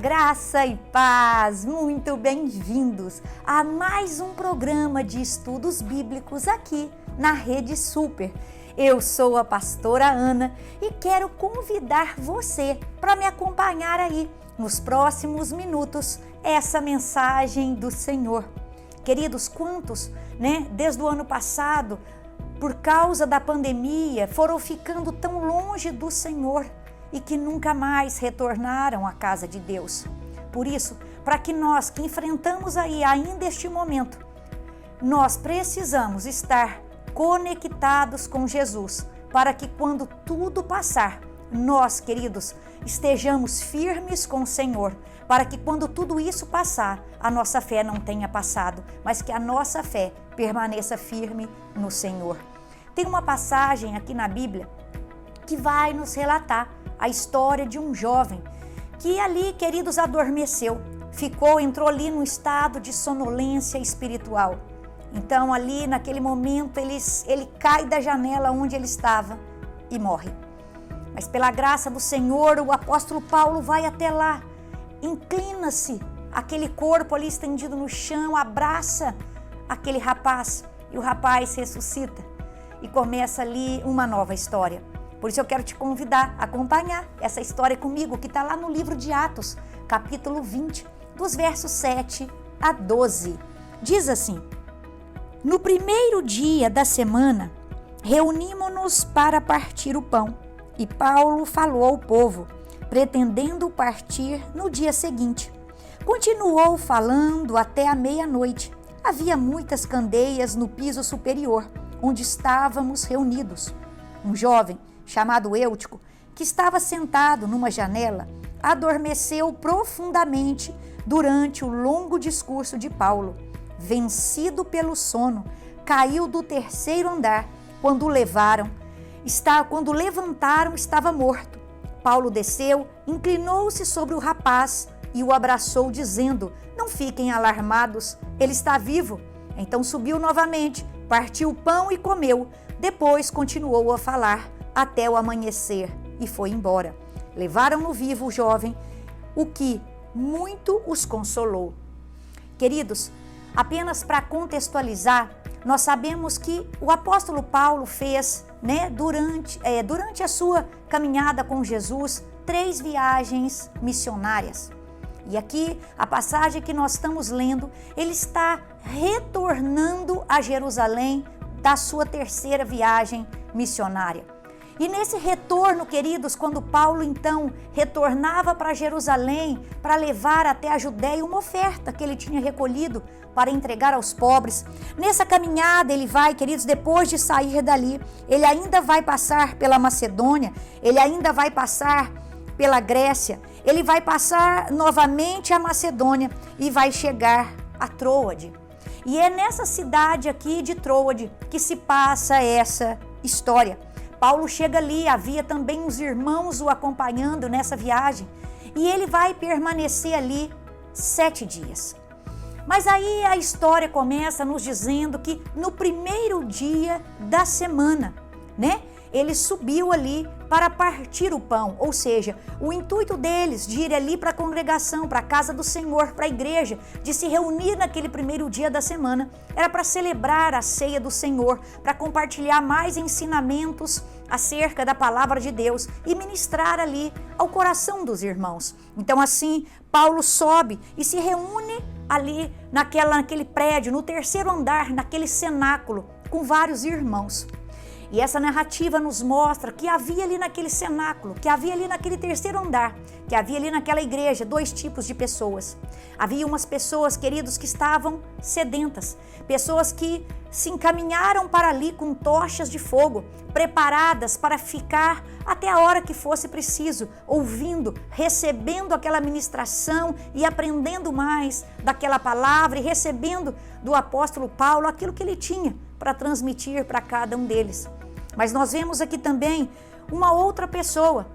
Graça e paz, muito bem-vindos a mais um programa de estudos bíblicos aqui na Rede Super. Eu sou a pastora Ana e quero convidar você para me acompanhar aí nos próximos minutos essa mensagem do Senhor. Queridos, quantos, desde o ano passado, por causa da pandemia, foram ficando tão longe do Senhor e que nunca mais retornaram à casa de Deus. Por isso, para que nós que enfrentamos aí ainda este momento, nós precisamos estar conectados com Jesus, para que quando tudo passar, nós, queridos, estejamos firmes com o Senhor, para que quando tudo isso passar, a nossa fé não tenha passado, mas que a nossa fé permaneça firme no Senhor. Tem uma passagem aqui na Bíblia que vai nos relatar a história de um jovem que ali, queridos, adormeceu, entrou ali num estado de sonolência espiritual. Então ali naquele momento ele cai da janela onde ele estava e morre. Mas pela graça do Senhor, o apóstolo Paulo vai até lá, inclina-se, aquele corpo ali estendido no chão, abraça aquele rapaz e o rapaz ressuscita e começa ali uma nova história. Por isso eu quero te convidar a acompanhar essa história comigo, que está lá no livro de Atos, capítulo 20, dos versos 7 a 12. Diz assim: No primeiro dia da semana, reunimos-nos para partir o pão, e Paulo falou ao povo, pretendendo partir no dia seguinte. Continuou falando até a meia-noite. Havia muitas candeias no piso superior, onde estávamos reunidos. Um jovem, chamado Eutico, que estava sentado numa janela, adormeceu profundamente durante o longo discurso de Paulo. Vencido pelo sono, caiu do terceiro andar. Quando levantaram, estava morto. Paulo desceu, inclinou-se sobre o rapaz e o abraçou, dizendo: Não fiquem alarmados, ele está vivo. Então subiu novamente, partiu o pão e comeu. Depois continuou a falar até o amanhecer e foi embora. Levaram-no vivo o jovem, o que muito os consolou. Queridos, apenas para contextualizar, nós sabemos que o apóstolo Paulo fez, durante a sua caminhada com Jesus, 3 viagens missionárias. E aqui, a passagem que nós estamos lendo, ele está retornando a Jerusalém da sua 3ª viagem missionária. E nesse retorno, queridos, quando Paulo então retornava para Jerusalém para levar até a Judéia uma oferta que ele tinha recolhido para entregar aos pobres, nessa caminhada ele vai, queridos, depois de sair dali, ele ainda vai passar pela Macedônia, ele ainda vai passar pela Grécia, ele vai passar novamente a Macedônia e vai chegar a Troade. E é nessa cidade aqui de Troade que se passa essa história. Paulo chega ali, havia também uns irmãos o acompanhando nessa viagem, e ele vai permanecer ali 7 dias. Mas aí a história começa nos dizendo que no primeiro dia da semana, ele subiu ali para partir o pão, ou seja, o intuito deles de ir ali para a congregação, para a casa do Senhor, para a igreja, de se reunir naquele primeiro dia da semana, era para celebrar a ceia do Senhor, para compartilhar mais ensinamentos acerca da palavra de Deus e ministrar ali ao coração dos irmãos. Então assim, Paulo sobe e se reúne ali naquele prédio, no 3º andar, naquele cenáculo, com vários irmãos. E essa narrativa nos mostra que havia ali naquele cenáculo, que havia ali naquele 3º andar, que havia ali naquela igreja 2 tipos de pessoas. Havia umas pessoas, queridos, que estavam sedentas, pessoas que se encaminharam para ali com tochas de fogo, preparadas para ficar até a hora que fosse preciso, ouvindo, recebendo aquela ministração e aprendendo mais daquela palavra e recebendo do apóstolo Paulo aquilo que ele tinha para transmitir para cada um deles. Mas nós vemos aqui também uma outra pessoa,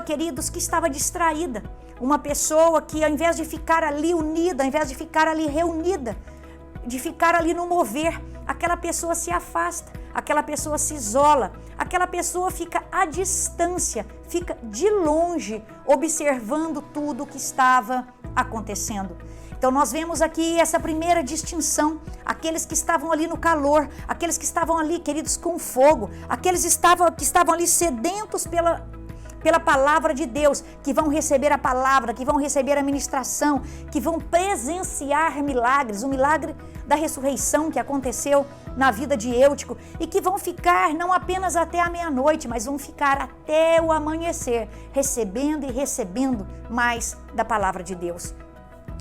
queridos, que estava distraída, uma pessoa que ao invés de ficar ali unida, ao invés de ficar ali reunida, de ficar ali no mover, aquela pessoa se afasta, aquela pessoa se isola, aquela pessoa fica à distância, fica de longe, observando tudo o que estava acontecendo. Então nós vemos aqui essa primeira distinção, aqueles que estavam ali no calor, aqueles que estavam ali, queridos, com fogo, aqueles que estavam ali sedentos pela palavra de Deus, que vão receber a palavra, que vão receber a ministração, que vão presenciar milagres, o milagre da ressurreição que aconteceu na vida de Eutico, e que vão ficar não apenas até a meia-noite, mas vão ficar até o amanhecer, recebendo e recebendo mais da palavra de Deus.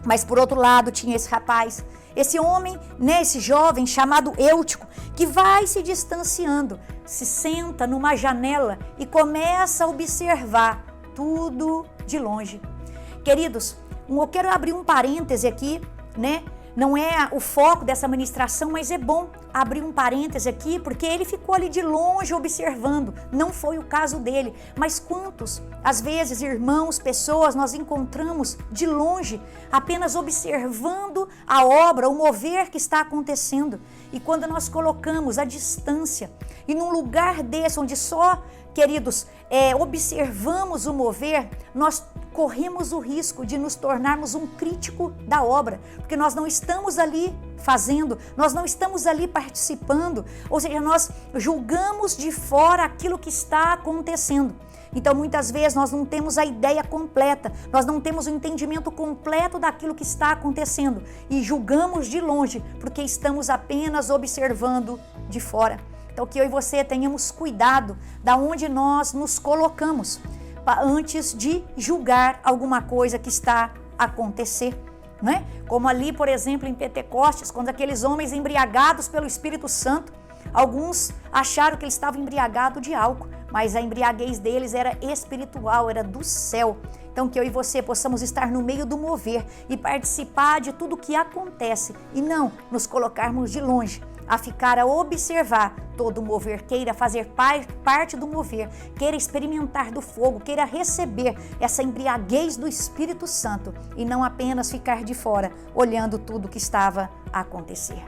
Mas por outro lado tinha esse rapaz, esse homem, esse jovem chamado Eutico, que vai se distanciando, se senta numa janela e começa a observar tudo de longe. Queridos, eu quero abrir um parêntese aqui, Não é o foco dessa ministração, mas é bom abrir um parêntese aqui, porque ele ficou ali de longe observando, não foi o caso dele. Mas quantos, às vezes, irmãos, pessoas, nós encontramos de longe, apenas observando a obra, o mover que está acontecendo. E quando nós colocamos a distância, e num lugar desse, onde só, queridos, observamos o mover, nós corremos o risco de nos tornarmos um crítico da obra, porque nós não estamos ali fazendo, nós não estamos ali participando, ou seja, nós julgamos de fora aquilo que está acontecendo. Então, muitas vezes, nós não temos a ideia completa, nós não temos o entendimento completo daquilo que está acontecendo e julgamos de longe, porque estamos apenas observando de fora. Então, que eu e você tenhamos cuidado da onde nós nos colocamos antes de julgar alguma coisa que está a acontecer, né? Como ali, por exemplo, em Pentecostes, quando aqueles homens embriagados pelo Espírito Santo, alguns acharam que eles estavam embriagados de álcool, mas a embriaguez deles era espiritual, era do céu. Então, que eu e você possamos estar no meio do mover e participar de tudo o que acontece e não nos colocarmos de longe, a ficar a observar todo o mover, queira fazer parte do mover, queira experimentar do fogo, queira receber essa embriaguez do Espírito Santo e não apenas ficar de fora, olhando tudo o que estava a acontecer.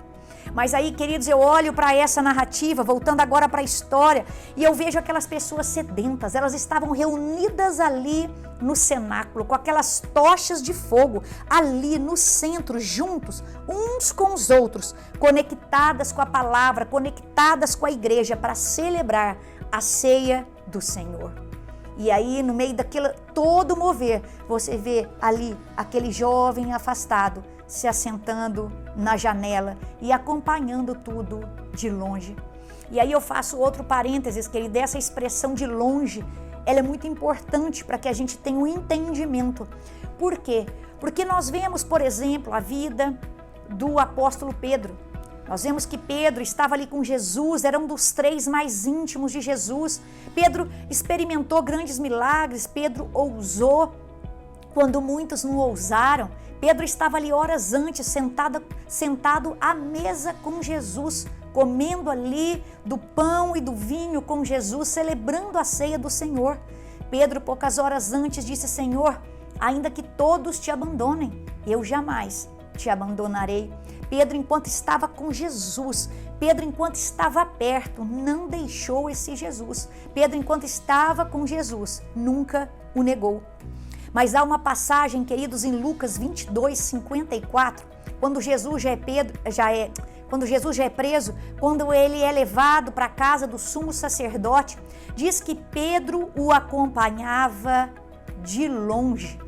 Mas aí, queridos, eu olho para essa narrativa, voltando agora para a história, e eu vejo aquelas pessoas sedentas, elas estavam reunidas ali no cenáculo, com aquelas tochas de fogo, ali no centro, juntos, uns com os outros, conectadas com a palavra, conectadas com a igreja, para celebrar a ceia do Senhor. E aí, no meio daquilo todo mover, você vê ali aquele jovem afastado, se assentando na janela e acompanhando tudo de longe. E aí eu faço outro parênteses, querido, dessa expressão de longe, ela é muito importante para que a gente tenha um entendimento. Por quê? Porque nós vemos, por exemplo, a vida do apóstolo Pedro. Nós vemos que Pedro estava ali com Jesus, era um dos 3 mais íntimos de Jesus. Pedro experimentou grandes milagres, Pedro ousou quando muitos não ousaram. Pedro estava ali horas antes, sentado à mesa com Jesus, comendo ali do pão e do vinho com Jesus, celebrando a ceia do Senhor. Pedro, poucas horas antes, disse: Senhor, ainda que todos te abandonem, eu jamais te abandonarei. Pedro, enquanto estava com Jesus, Pedro, enquanto estava perto, não deixou esse Jesus. Pedro, enquanto estava com Jesus, nunca o negou. Mas há uma passagem, queridos, em Lucas 22, 54, quando Jesus já é preso, quando ele é levado para a casa do sumo sacerdote, diz que Pedro o acompanhava de longe.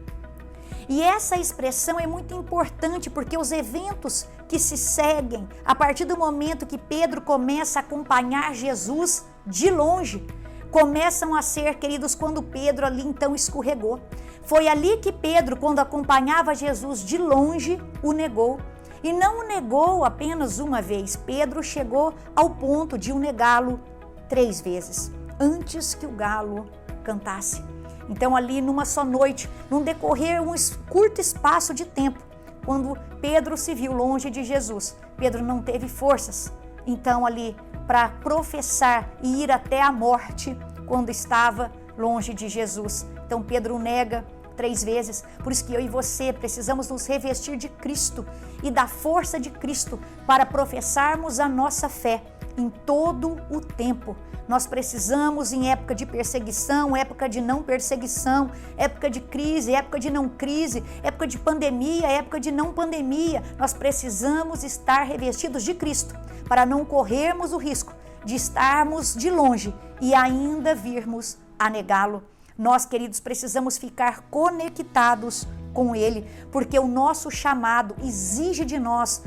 E essa expressão é muito importante, porque os eventos que se seguem, a partir do momento que Pedro começa a acompanhar Jesus de longe, começam a ser, queridos, quando Pedro ali então escorregou. Foi ali que Pedro, quando acompanhava Jesus de longe, o negou. E não o negou apenas uma vez. Pedro chegou ao ponto de o negá-lo 3 vezes, antes que o galo cantasse. Então ali numa só noite, num decorrer um curto espaço de tempo, quando Pedro se viu longe de Jesus, Pedro não teve forças, então ali para professar e ir até a morte quando estava longe de Jesus. Então Pedro o nega 3 vezes, por isso que eu e você precisamos nos revestir de Cristo e da força de Cristo para professarmos a nossa fé em todo o tempo. Nós precisamos, em época de perseguição, época de não perseguição, época de crise, época de não crise, época de pandemia, época de não pandemia, nós precisamos estar revestidos de Cristo para não corrermos o risco de estarmos de longe e ainda virmos a negá-lo. Nós, queridos, precisamos ficar conectados com Ele, porque o nosso chamado exige de nós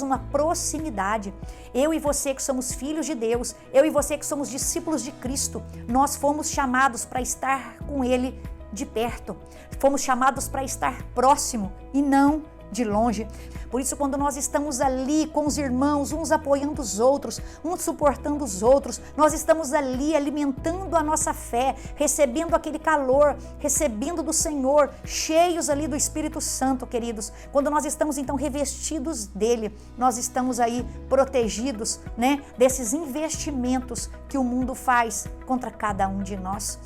uma proximidade. Eu e você que somos filhos de Deus, eu e você que somos discípulos de Cristo, nós fomos chamados para estar com Ele de perto. Fomos chamados para estar próximo e não de longe. Por isso, quando nós estamos ali com os irmãos, uns apoiando os outros, uns suportando os outros, nós estamos ali alimentando a nossa fé, recebendo aquele calor, recebendo do Senhor, cheios ali do Espírito Santo, queridos. Quando nós estamos então revestidos dele, nós estamos aí protegidos, desses investimentos que o mundo faz contra cada um de nós.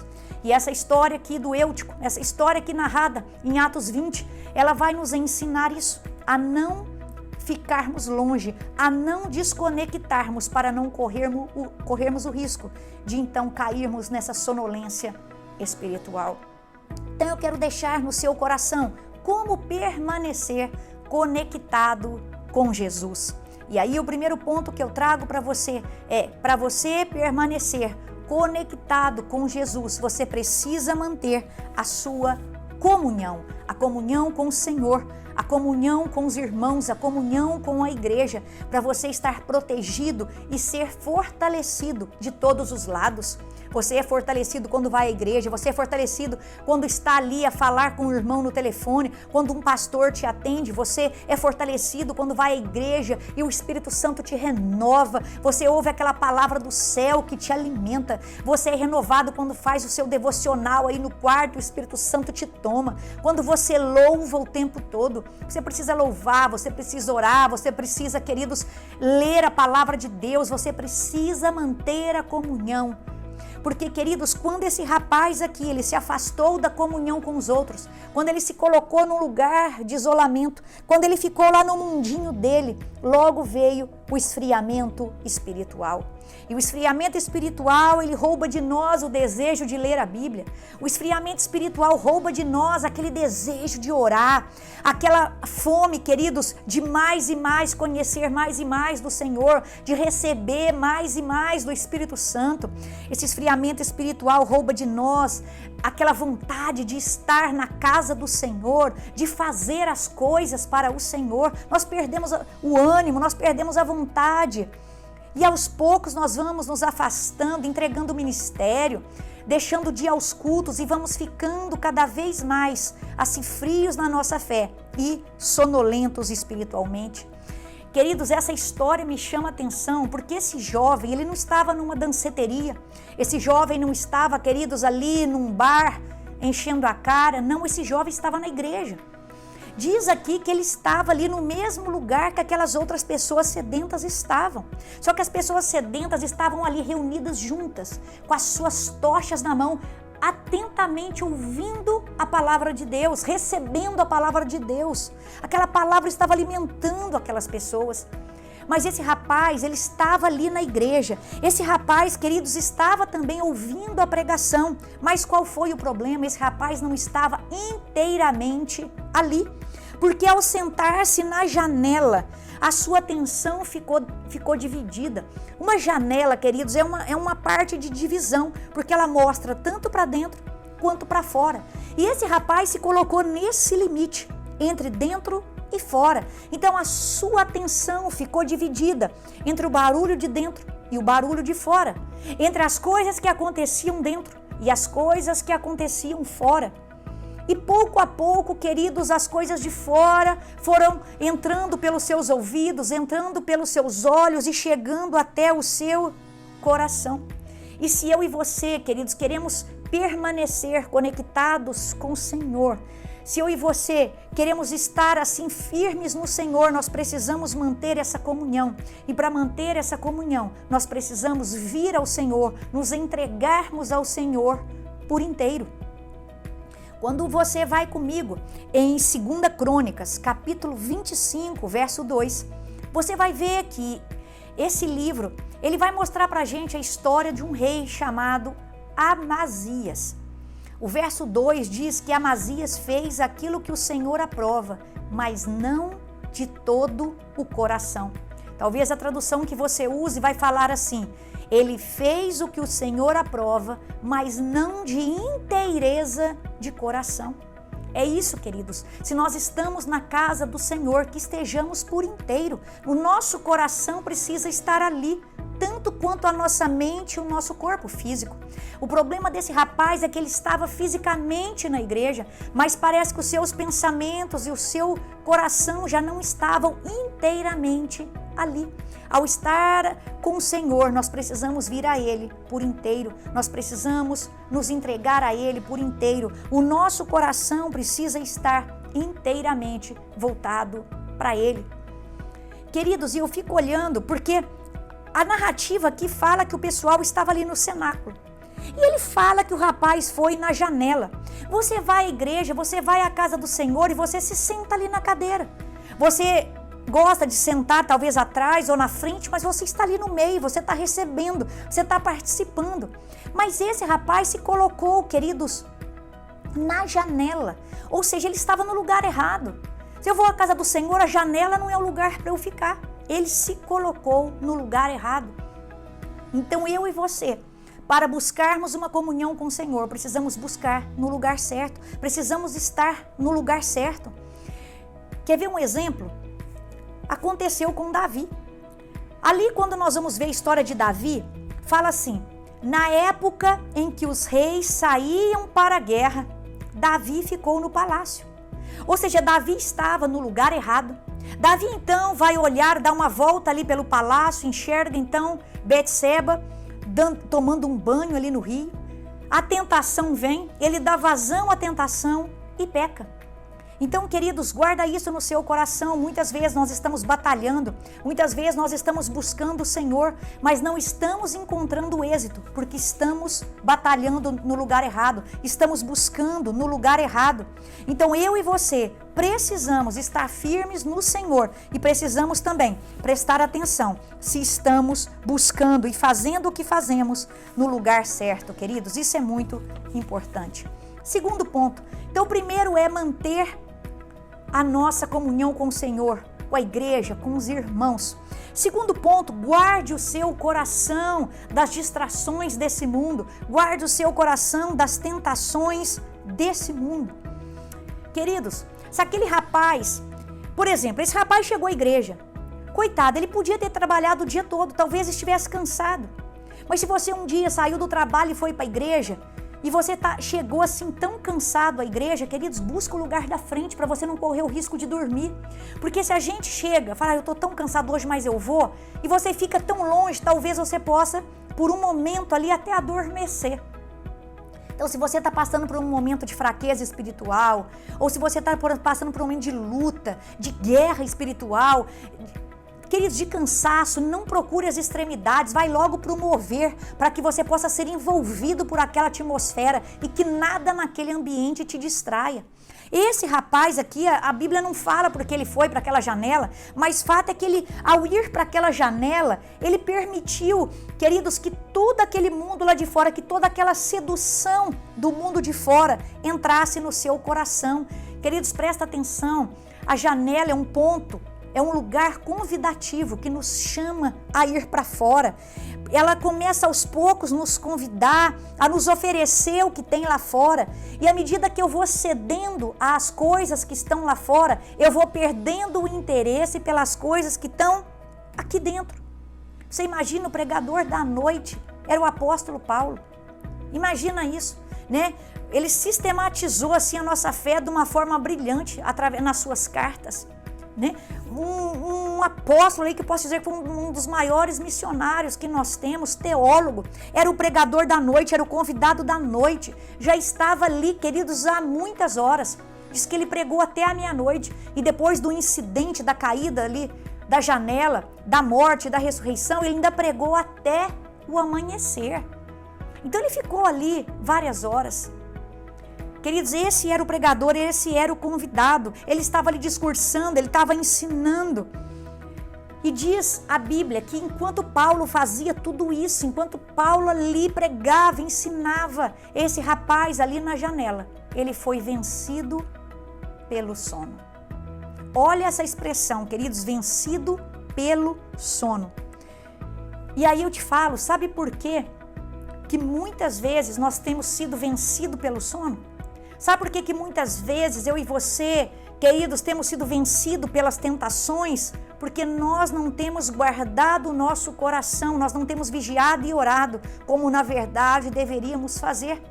E essa história aqui do Eutico, essa história aqui narrada em Atos 20, ela vai nos ensinar isso, a não ficarmos longe, a não desconectarmos para não corrermos o risco de então cairmos nessa sonolência espiritual. Então eu quero deixar no seu coração como permanecer conectado com Jesus. E aí o primeiro ponto que eu trago para você é, para você permanecer conectado com Jesus, você precisa manter a sua comunhão, a comunhão com o Senhor, a comunhão com os irmãos, a comunhão com a igreja, para você estar protegido e ser fortalecido de todos os lados. Você é fortalecido quando vai à igreja, você é fortalecido quando está ali a falar com o irmão no telefone, quando um pastor te atende, você é fortalecido quando vai à igreja e o Espírito Santo te renova, você ouve aquela palavra do céu que te alimenta, você é renovado quando faz o seu devocional aí no quarto, o Espírito Santo te toma, quando você louva o tempo todo. Você precisa louvar, você precisa orar, você precisa, queridos, ler a palavra de Deus, você precisa manter a comunhão. Porque, queridos, quando esse rapaz aqui, ele se afastou da comunhão com os outros, quando ele se colocou num lugar de isolamento, quando ele ficou lá no mundinho dele, logo veio o esfriamento espiritual. E o esfriamento espiritual, ele rouba de nós o desejo de ler a Bíblia. O esfriamento espiritual rouba de nós aquele desejo de orar, aquela fome, queridos, de mais e mais conhecer mais e mais do Senhor, de receber mais e mais do Espírito Santo. Esse esfriamento espiritual rouba de nós aquela vontade de estar na casa do Senhor, de fazer as coisas para o Senhor. Nós perdemos o ânimo, nós perdemos a vontade. E aos poucos nós vamos nos afastando, entregando o ministério, deixando de ir aos cultos e vamos ficando cada vez mais assim frios na nossa fé e sonolentos espiritualmente. Queridos, essa história me chama a atenção porque esse jovem, ele não estava numa danceteria, esse jovem não estava, queridos, ali num bar enchendo a cara, não, esse jovem estava na igreja. Diz aqui que ele estava ali no mesmo lugar que aquelas outras pessoas sedentas estavam. Só que as pessoas sedentas estavam ali reunidas juntas, com as suas tochas na mão, atentamente ouvindo a palavra de Deus, recebendo a palavra de Deus. Aquela palavra estava alimentando aquelas pessoas. Mas esse rapaz, ele estava ali na igreja. Esse rapaz, queridos, estava também ouvindo a pregação. Mas qual foi o problema? Esse rapaz não estava inteiramente ali. Porque ao sentar-se na janela, a sua atenção ficou dividida. Uma janela, queridos, é uma parte de divisão, porque ela mostra tanto para dentro quanto para fora. E esse rapaz se colocou nesse limite, entre dentro e fora. Então a sua atenção ficou dividida entre o barulho de dentro e o barulho de fora, entre as coisas que aconteciam dentro e as coisas que aconteciam fora. E pouco a pouco, queridos, as coisas de fora foram entrando pelos seus ouvidos, entrando pelos seus olhos e chegando até o seu coração. E se eu e você, queridos, queremos permanecer conectados com o Senhor, se eu e você queremos estar assim firmes no Senhor, nós precisamos manter essa comunhão. E para manter essa comunhão, nós precisamos vir ao Senhor, nos entregarmos ao Senhor por inteiro. Quando você vai comigo em 2 Crônicas, capítulo 25, verso 2, você vai ver que esse livro, ele vai mostrar pra gente a história de um rei chamado Amazias. O verso 2 diz que Amazias fez aquilo que o Senhor aprova, mas não de todo o coração. Talvez a tradução que você use vai falar assim: ele fez o que o Senhor aprova, mas não de inteireza de coração. É isso, queridos. Se nós estamos na casa do Senhor, que estejamos por inteiro. O nosso coração precisa estar ali, tanto quanto a nossa mente e o nosso corpo físico. O problema desse rapaz é que ele estava fisicamente na igreja, mas parece que os seus pensamentos e o seu coração já não estavam inteiramente ali. Ao estar com o Senhor, nós precisamos vir a Ele por inteiro, nós precisamos nos entregar a Ele por inteiro. O nosso coração precisa estar inteiramente voltado para Ele. Queridos, e eu fico olhando porque a narrativa aqui fala que o pessoal estava ali no cenáculo. E ele fala que o rapaz foi na janela. Você vai à igreja, você vai à casa do Senhor e você se senta ali na cadeira. Você gosta de sentar talvez atrás ou na frente, mas você está ali no meio, você está recebendo, você está participando. Mas esse rapaz se colocou, queridos, na janela. Ou seja, ele estava no lugar errado. Se eu vou à casa do Senhor, a janela não é o lugar para eu ficar. Ele se colocou no lugar errado. Então eu e você, para buscarmos uma comunhão com o Senhor, precisamos buscar no lugar certo, precisamos estar no lugar certo. Quer ver um exemplo? Aconteceu com Davi. Ali, quando nós vamos ver a história de Davi, fala assim: na época em que os reis saíam para a guerra, Davi ficou no palácio. Ou seja, Davi estava no lugar errado. Davi então vai olhar, dá uma volta ali pelo palácio, enxerga então Betseba tomando um banho ali no rio. A tentação vem, ele dá vazão à tentação e peca. Então, queridos, guarda isso no seu coração. Muitas vezes nós estamos batalhando, muitas vezes nós estamos buscando o Senhor, mas não estamos encontrando êxito, porque estamos batalhando no lugar errado, estamos buscando no lugar errado. Então, eu e você precisamos estar firmes no Senhor e precisamos também prestar atenção se estamos buscando e fazendo o que fazemos no lugar certo, queridos. Isso é muito importante. Segundo ponto. Então, o primeiro é manter a nossa comunhão com o Senhor, com a igreja, com os irmãos. Segundo ponto, guarde o seu coração das distrações desse mundo. Guarde o seu coração das tentações desse mundo. Queridos, se aquele rapaz, por exemplo, esse rapaz chegou à igreja, coitado, ele podia ter trabalhado o dia todo, talvez estivesse cansado. Mas se você um dia saiu do trabalho e foi para a igreja, e você chegou assim tão cansado à igreja, queridos, busca o lugar da frente para você não correr o risco de dormir. Porque se a gente chega, fala, eu estou tão cansado hoje, mas eu vou, e você fica tão longe, talvez você possa, por um momento ali, até adormecer. Então, se você está passando por um momento de fraqueza espiritual, ou se você está passando por um momento de luta, de guerra espiritual, queridos, de cansaço, não procure as extremidades, vai logo para o mover, para que você possa ser envolvido por aquela atmosfera e que nada naquele ambiente te distraia. Esse rapaz aqui, a Bíblia não fala porque ele foi para aquela janela, mas fato é que ele, ao ir para aquela janela, ele permitiu, queridos, que todo aquele mundo lá de fora, que toda aquela sedução do mundo de fora entrasse no seu coração. Queridos, presta atenção, a janela é um ponto, é um lugar convidativo que nos chama a ir para fora. Ela começa aos poucos nos convidar, a nos oferecer o que tem lá fora. E à medida que eu vou cedendo às coisas que estão lá fora, eu vou perdendo o interesse pelas coisas que estão aqui dentro. Você imagina o pregador da noite, era o apóstolo Paulo. Imagina isso, né? Ele sistematizou assim a nossa fé de uma forma brilhante nas suas cartas. Né? Um apóstolo aí que eu posso dizer que foi um dos maiores missionários que nós temos, teólogo, era o pregador da noite, era o convidado da noite, já estava ali, queridos, há muitas horas. Diz que ele pregou até a meia-noite e depois do incidente da caída ali da janela, da morte, da ressurreição, ele ainda pregou até o amanhecer. Então ele ficou ali várias horas. Queridos, esse era o pregador, esse era o convidado. Ele estava ali discursando, ele estava ensinando. E diz a Bíblia que enquanto Paulo fazia tudo isso, enquanto Paulo ali pregava, ensinava esse rapaz ali na janela, ele foi vencido pelo sono. Olha essa expressão, queridos, vencido pelo sono. E aí eu te falo, sabe por quê? Que muitas vezes nós temos sido vencidos pelo sono? Sabe por quê que muitas vezes eu e você, queridos, temos sido vencidos pelas tentações? Porque nós não temos guardado o nosso coração, nós não temos vigiado e orado como na verdade deveríamos fazer.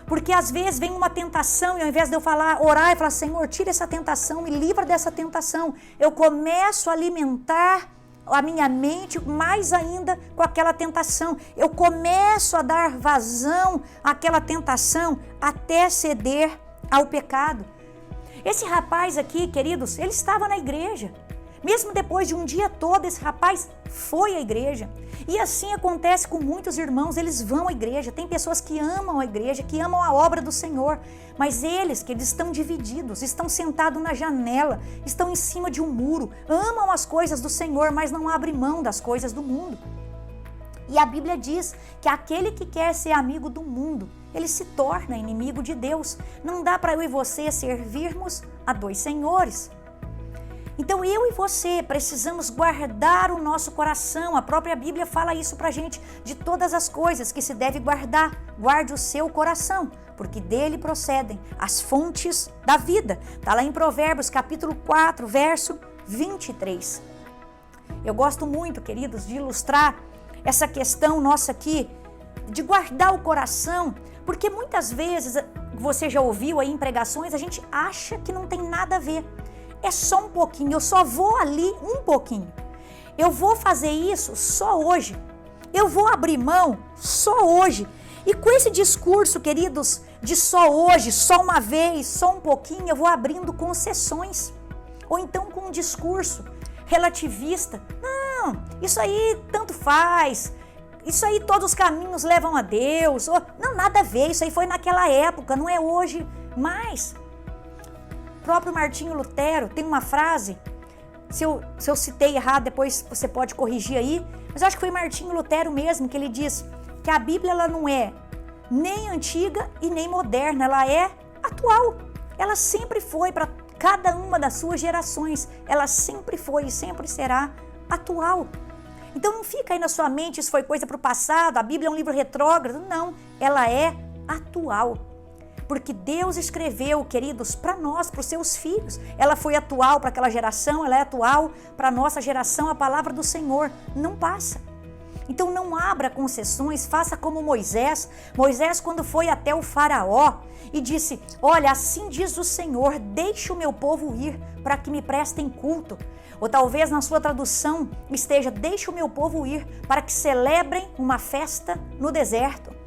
Porque às vezes vem uma tentação e ao invés de eu orar e falar, Senhor, tira essa tentação, me livra dessa tentação, eu começo a alimentar a minha mente mais ainda com aquela tentação. Eu começo a dar vazão àquela tentação até ceder ao pecado. Esse rapaz aqui, queridos, ele estava na igreja. Mesmo depois de um dia todo, esse rapaz foi à igreja. E assim acontece com muitos irmãos, eles vão à igreja. Tem pessoas que amam a igreja, que amam a obra do Senhor. Mas eles estão divididos, estão sentados na janela, estão em cima de um muro, amam as coisas do Senhor, mas não abrem mão das coisas do mundo. E a Bíblia diz que aquele que quer ser amigo do mundo, ele se torna inimigo de Deus. Não dá para eu e você servirmos a dois senhores. Então eu e você precisamos guardar o nosso coração. A própria Bíblia fala isso pra gente, de todas as coisas que se deve guardar. Guarde o seu coração, porque dele procedem as fontes da vida. Está lá em Provérbios capítulo 4, verso 23. Eu gosto muito, queridos, de ilustrar essa questão nossa aqui, de guardar o coração, porque muitas vezes, você já ouviu aí em pregações, a gente acha que não tem nada a ver. É só um pouquinho, eu só vou ali um pouquinho. Eu vou fazer isso só hoje. Eu vou abrir mão só hoje. E com esse discurso, queridos, de só hoje, só uma vez, só um pouquinho, eu vou abrindo concessões. Ou então com um discurso relativista. Não, isso aí tanto faz. Isso aí todos os caminhos levam a Deus. Não, nada a ver, isso aí foi naquela época, não é hoje mais. O próprio Martinho Lutero tem uma frase, se eu citei errado, depois você pode corrigir aí, mas eu acho que foi Martinho Lutero mesmo que ele diz que a Bíblia ela não é nem antiga e nem moderna, ela é atual. Ela sempre foi para cada uma das suas gerações, ela sempre foi e sempre será atual. Então não fica aí na sua mente, isso foi coisa para o passado, a Bíblia é um livro retrógrado, não, ela é atual. Porque Deus escreveu, queridos, para nós, para os seus filhos. Ela foi atual para aquela geração, ela é atual para a nossa geração. A palavra do Senhor não passa. Então não abra concessões, faça como Moisés. Moisés, quando foi até o faraó e disse, olha, assim diz o Senhor, deixe o meu povo ir para que me prestem culto. Ou talvez na sua tradução esteja, deixe o meu povo ir para que celebrem uma festa no deserto.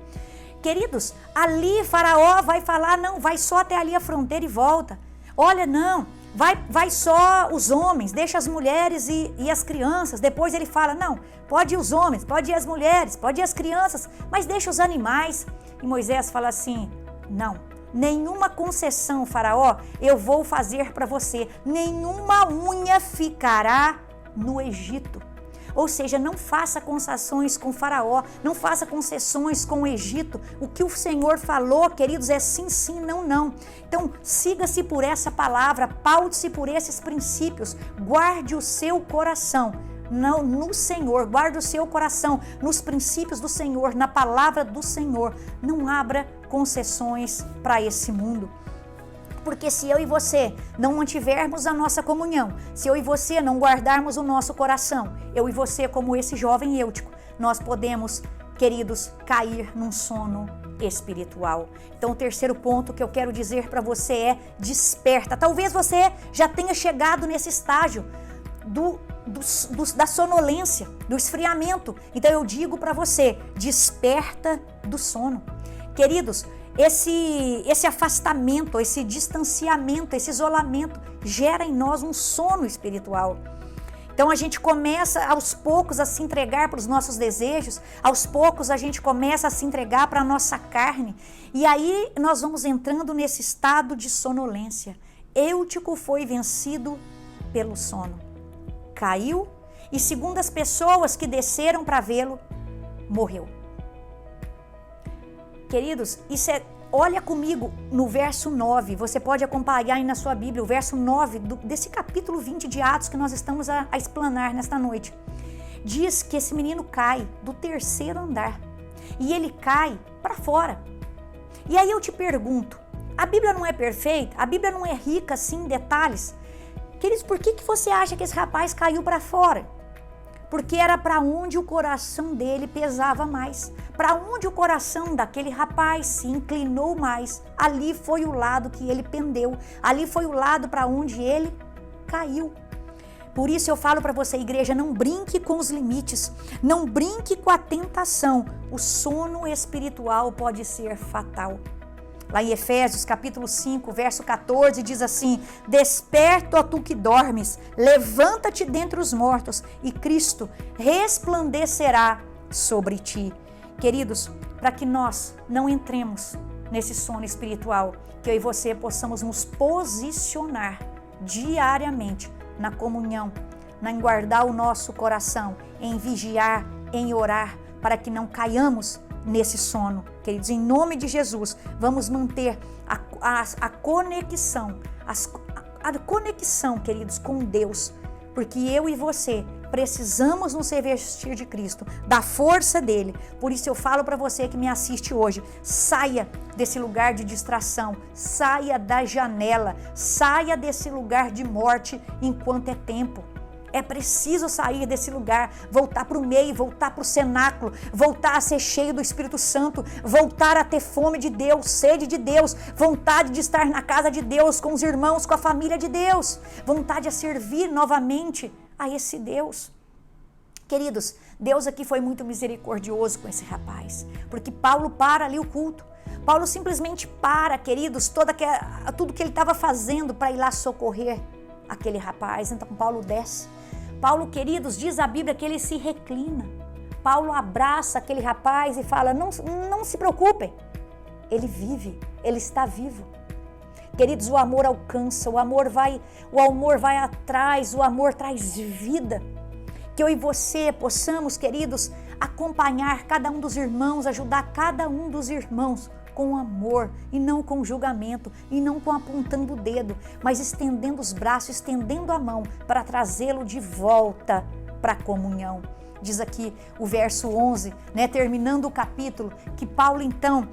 Queridos, ali Faraó vai falar, não, vai só até ali a fronteira e volta. Olha, não, vai só os homens, deixa as mulheres e as crianças. Depois ele fala, não, pode ir os homens, pode ir as mulheres, pode ir as crianças, mas deixa os animais. E Moisés fala assim, não, nenhuma concessão, Faraó, eu vou fazer para você. Nenhuma unha ficará no Egito. Ou seja, não faça concessões com Faraó, não faça concessões com o Egito. O que o Senhor falou, queridos, é sim, sim, não, não. Então, siga-se por essa palavra, paute-se por esses princípios, guarde o seu coração no Senhor, guarde o seu coração nos princípios do Senhor, na palavra do Senhor. Não abra concessões para esse mundo. Porque se eu e você não mantivermos a nossa comunhão, se eu e você não guardarmos o nosso coração, eu e você, como esse jovem Eutico, nós podemos, queridos, cair num sono espiritual. Então o terceiro ponto que eu quero dizer para você é desperta. Talvez você já tenha chegado nesse estágio da sonolência, do esfriamento. Então eu digo para você, desperta do sono. Queridos, esse afastamento, esse distanciamento, esse isolamento gera em nós um sono espiritual. Então a gente começa aos poucos a se entregar para os nossos desejos, aos poucos a gente começa a se entregar para a nossa carne, e aí nós vamos entrando nesse estado de sonolência. Eutico foi vencido pelo sono, caiu e segundo as pessoas que desceram para vê-lo, morreu. Queridos, olha comigo no verso 9, você pode acompanhar aí na sua Bíblia, o verso 9 desse capítulo 20 de Atos que nós estamos a explanar nesta noite. Diz que esse menino cai do 3º andar e ele cai para fora. E aí eu te pergunto, a Bíblia não é perfeita? A Bíblia não é rica assim em detalhes? Queridos, por que você acha que esse rapaz caiu para fora? Porque era para onde o coração dele pesava mais. Para onde o coração daquele rapaz se inclinou mais, ali foi o lado que ele pendeu. Ali foi o lado para onde ele caiu. Por isso eu falo para você, igreja, não brinque com os limites. Não brinque com a tentação. O sono espiritual pode ser fatal. Lá em Efésios capítulo 5, verso 14, diz assim: desperta, ó tu que dormes, levanta-te dentre os mortos e Cristo resplandecerá sobre ti. Queridos, para que nós não entremos nesse sono espiritual, que eu e você possamos nos posicionar diariamente na comunhão, em guardar o nosso coração, em vigiar, em orar, para que não caiamos nesse sono. Queridos, em nome de Jesus, vamos manter a conexão, a conexão, queridos, com Deus, porque eu e você precisamos nos revestir de Cristo, da força dele. Por isso eu falo para você que me assiste hoje, saia desse lugar de distração, saia da janela, saia desse lugar de morte enquanto é tempo. É preciso sair desse lugar, voltar para o meio, voltar para o cenáculo, voltar a ser cheio do Espírito Santo, voltar a ter fome de Deus, sede de Deus, vontade de estar na casa de Deus, com os irmãos, com a família de Deus, vontade a servir novamente a esse Deus. Queridos, Deus aqui foi muito misericordioso com esse rapaz, porque Paulo para ali o culto. Paulo simplesmente para, queridos, tudo que ele estava fazendo para ir lá socorrer aquele rapaz. Então Paulo desce. Paulo, queridos, diz a Bíblia que ele se reclina. Paulo abraça aquele rapaz e fala, não se preocupem, ele vive, ele está vivo. Queridos, o amor alcança, o amor vai atrás, o amor traz vida. Que eu e você possamos, queridos, acompanhar cada um dos irmãos, ajudar cada um dos irmãos com amor e não com julgamento e não com apontando o dedo, mas estendendo os braços, estendendo a mão para trazê-lo de volta para a comunhão. Diz aqui o verso 11, terminando o capítulo, que Paulo então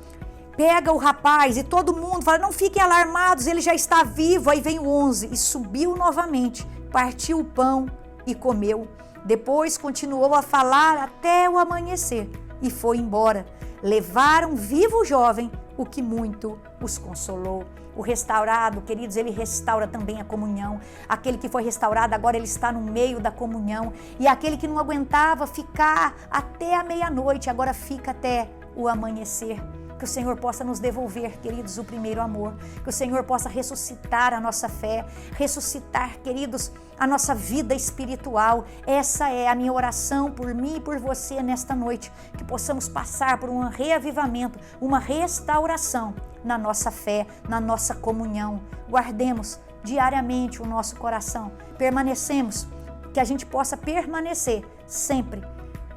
pega o rapaz e todo mundo fala, não fiquem alarmados, ele já está vivo. Aí vem o 11, e subiu novamente, partiu o pão e comeu. Depois continuou a falar até o amanhecer e foi embora. Levaram vivo o jovem, o que muito os consolou. O restaurado, queridos, ele restaura também a comunhão. Aquele que foi restaurado, agora ele está no meio da comunhão. E aquele que não aguentava ficar até a meia-noite, agora fica até o amanhecer. Que o Senhor possa nos devolver, queridos, o primeiro amor. Que o Senhor possa ressuscitar a nossa fé, ressuscitar, queridos, a nossa vida espiritual. Essa é a minha oração por mim e por você nesta noite. Que possamos passar por um reavivamento, uma restauração na nossa fé, na nossa comunhão. Guardemos diariamente o nosso coração. Permanecemos, que a gente possa permanecer sempre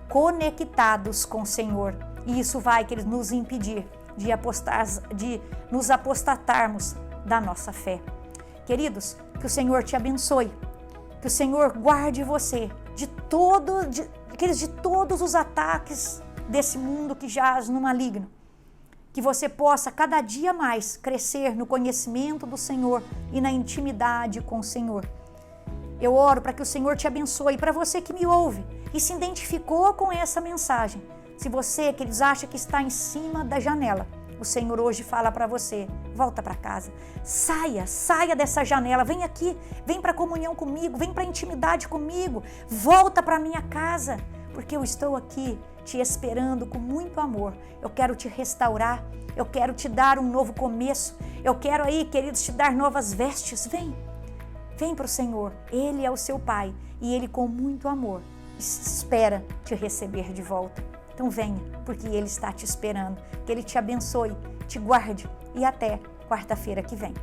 conectados com o Senhor. E isso vai, queridos, nos impedir de nos apostatarmos da nossa fé. Queridos, que o Senhor te abençoe, que o Senhor guarde você de todos os ataques desse mundo que jaz no maligno. Que você possa cada dia mais crescer no conhecimento do Senhor e na intimidade com o Senhor. Eu oro para que o Senhor te abençoe. Para você que me ouve e se identificou com essa mensagem, se você, queridos, acha que está em cima da janela, o Senhor hoje fala para você, volta para casa, saia dessa janela, vem aqui, vem para a comunhão comigo, vem para a intimidade comigo, volta para a minha casa, porque eu estou aqui te esperando com muito amor. Eu quero te restaurar, eu quero te dar um novo começo, eu quero aí, queridos, te dar novas vestes. Vem para o Senhor, Ele é o seu Pai e Ele com muito amor espera te receber de volta. Então venha, porque Ele está te esperando. Que Ele te abençoe, te guarde e até quarta-feira que vem.